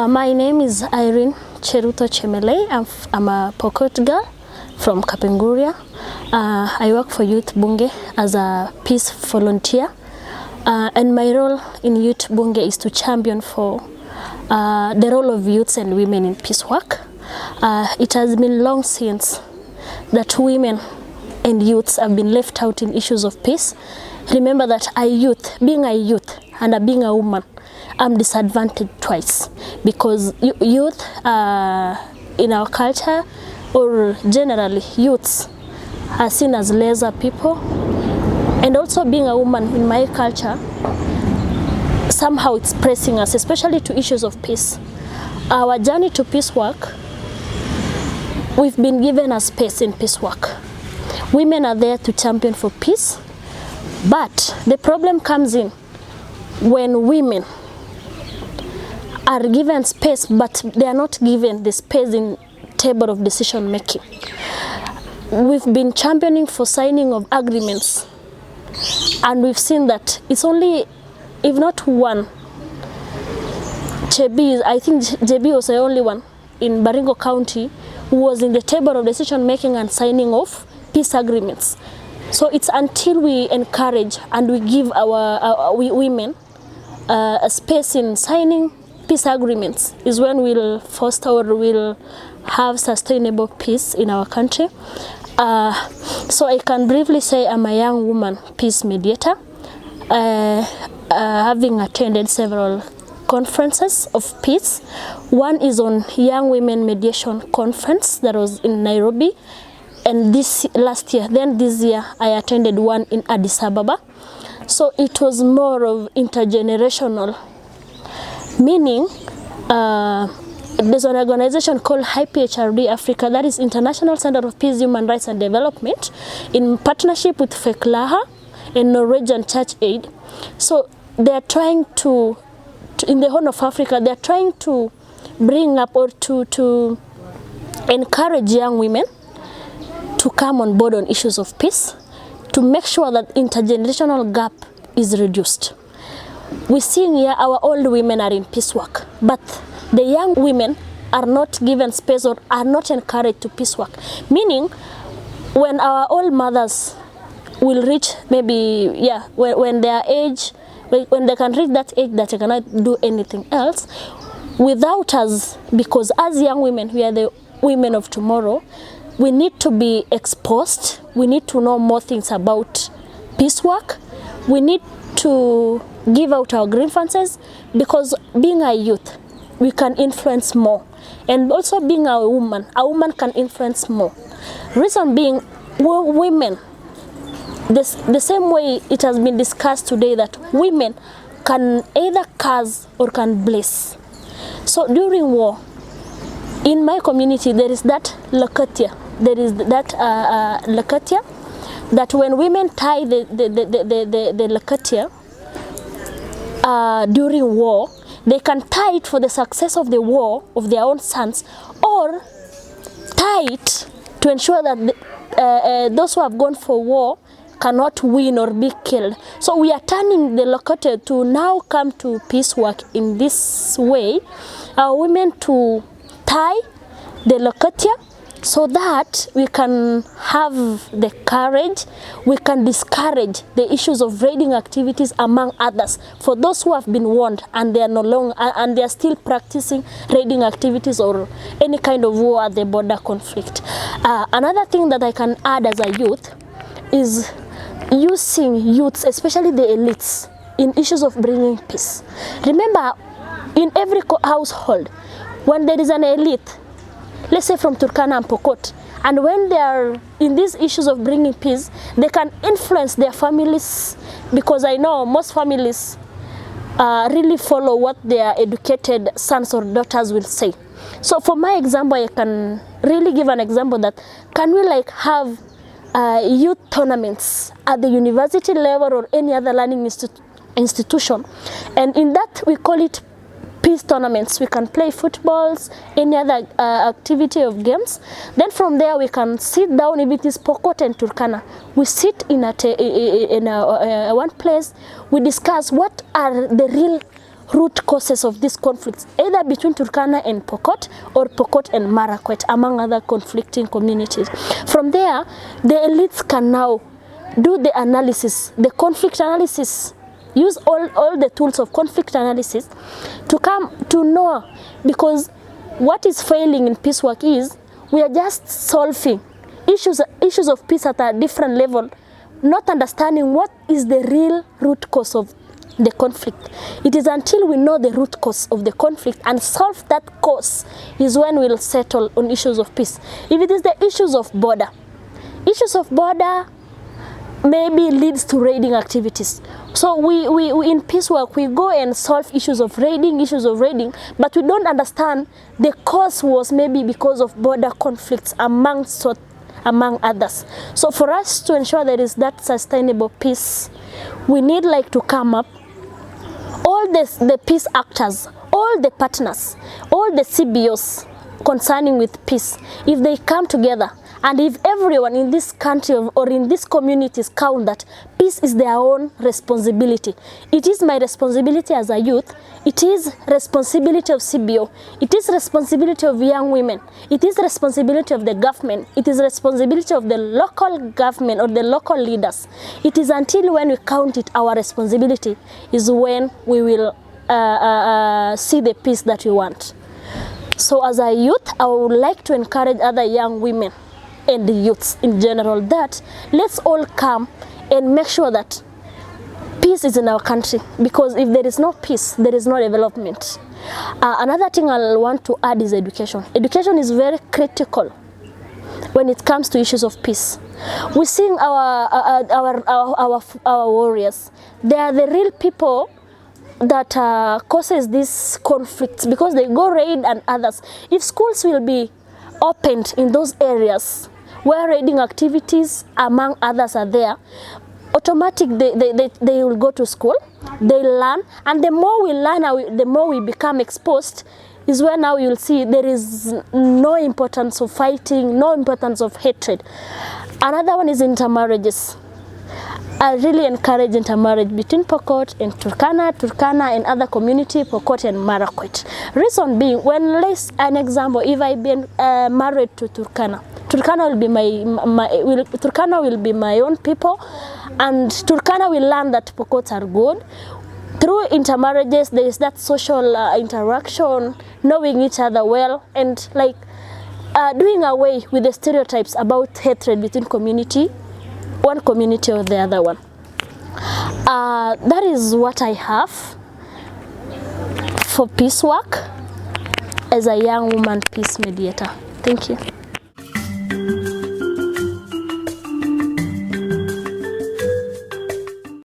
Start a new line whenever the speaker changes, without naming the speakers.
My name is Irene Churuto. I'm a Pokot girl from Kapenguria. I work for Youth Bunge as a peace volunteer. And my role in Youth Bunge is to champion for the role of youths and women in peace work. It has been long since that women and youths have been left out in issues of peace. Remember that being a youth and being a woman, I'm disadvantaged twice, because youth in our culture, or generally youths, are seen as lesser people, and also being a woman in my culture, somehow it's pressing us, especially to issues of peace. Our journey to peace work, we've been given a space in peace work. Women are there to champion for peace, but the problem comes in when women are given space, but they are not given the space in table of decision making. We've been championing for signing of agreements, and we've seen that it's only, if not one, I think JB was the only one in Baringo County who was in the table of decision making and signing of peace agreements. So it's until we encourage and we give our women a space in signing peace agreements is when we'll foster or we'll have sustainable peace in our country. So I can briefly say I'm a young woman peace mediator, having attended several conferences of peace. One is on Young Women Mediation Conference that was in Nairobi, and this year I attended one in Addis Ababa. So it was more of intergenerational, meaning there's an organization called IPHRD Africa, that is International Center of Peace, Human Rights and Development, in partnership with FECLAHA and Norwegian Church Aid. So they're trying to in the Horn of Africa, they're trying to bring up or to encourage young women to come on board on issues of peace, to make sure that intergenerational gap is reduced. We're seeing here our old women are in peace work, but the young women are not given space or are not encouraged to peace work. Meaning, when our old mothers will reach maybe, when their age, when they can reach that age that they cannot do anything else, without us, because as young women, we are the women of tomorrow, we need to be exposed, we need to know more things about peace work, we need to give out our grievances, because being a youth, we can influence more. And also being a woman can influence more. Reason being, women, the same way it has been discussed today that women can either curse or can bless. So during war, in my community, there is that lakatia. There is that lakatia, that when women tie the lakatia during war, they can tie it for the success of the war of their own sons, or tie it to ensure that those who have gone for war cannot win or be killed. So we are turning the lakatia to now come to peace work in this way. Our women to tie the lakatia so that we can have the courage, we can discourage the issues of raiding activities among others. For those who have been warned and they are no longer, and they are still practicing raiding activities or any kind of war at the border conflict. Another thing that I can add as a youth is using youths, especially the elites, in issues of bringing peace. Remember, in every household, when there is an elite, let's say from Turkana and Pokot, and when they are in these issues of bringing peace, they can influence their families, because I know most families really follow what their educated sons or daughters will say. So for my example, I can really give an example that can we have youth tournaments at the university level or any other learning institution, and in that we call it peace tournaments. We can play footballs, any other activity of games. Then from there we can sit down, if it is Pokot and Turkana, we sit in one place, we discuss what are the real root causes of these conflicts, either between Turkana and Pokot or Pokot and Marakwet, among other conflicting communities. From there, the elites can now do the analysis, the conflict analysis, use all the tools of conflict analysis to come to know, because what is failing in peace work is we are just solving issues of peace at a different level, not understanding what is the real root cause of the conflict. It is until we know the root cause of the conflict and solve that cause is when we'll settle on issues of peace. If it is the issues of border maybe leads to raiding activities. So we in peace work, we go and solve issues of raiding, but we don't understand the cause was maybe because of border conflicts among others. So for us to ensure there is that sustainable peace, we need like to come up, all the peace actors, all the partners, all the CBOs concerning with peace, if they come together, and if everyone in this country or in these communities count that peace is their own responsibility. It is my responsibility as a youth, it is responsibility of CBO, it is responsibility of young women, it is responsibility of the government, it is responsibility of the local government or the local leaders. It is until when we count it our responsibility is when we will see the peace that we want. So as a youth, I would like to encourage other young women and the youths in general that let's all come and make sure that peace is in our country, because if there is no peace, there is no development. Another thing I want to add is education. Education is very critical when it comes to issues of peace. We see our warriors. They are the real people that causes these conflicts, because they go raid and others. If schools will be opened in those areas where raiding activities among others are there, automatic they will go to school, they learn, and the more we learn, the more we become exposed, is where now you'll see there is no importance of fighting, no importance of hatred. Another one is intermarriages. I really encourage intermarriage between Pokot and Turkana and other community, Pokot and Marakwet. Reason being, when let's an example, if I been married to Turkana, Turkana will be my own people, and Turkana will learn that Pokots are good. Through intermarriages, there is that social interaction, knowing each other well, and like doing away with the stereotypes about hatred between one community or the other one. That is what I have for peace work as a young woman peace mediator. Thank you.